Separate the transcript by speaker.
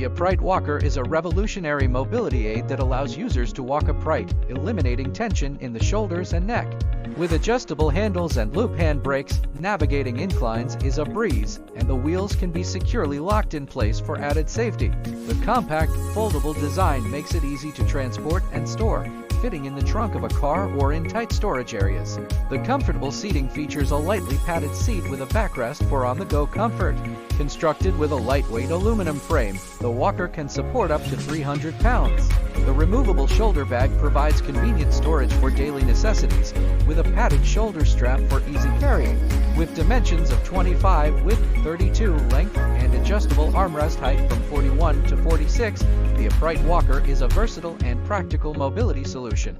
Speaker 1: upright walker is a revolutionary mobility aid that allows users to walk upright, eliminating tension in the shoulders and neck. With adjustable handles and loop hand brakes, navigating inclines is a breeze, and the wheels can be securely locked in place for added safety. The compact, foldable design makes it easy to transport and store, fitting in the trunk of a car or in tight storage areas. The comfortable seating features a lightly padded seat with a backrest for on-the-go comfort. Constructed with a lightweight aluminum frame, the walker can support up to 300 pounds. The removable shoulder bag provides convenient storage for daily necessities, with a padded shoulder strap for easy carrying. With dimensions of 25 width, 32 length, and adjustable armrest height from 41 to 46, the upright walker is a versatile and practical mobility solution.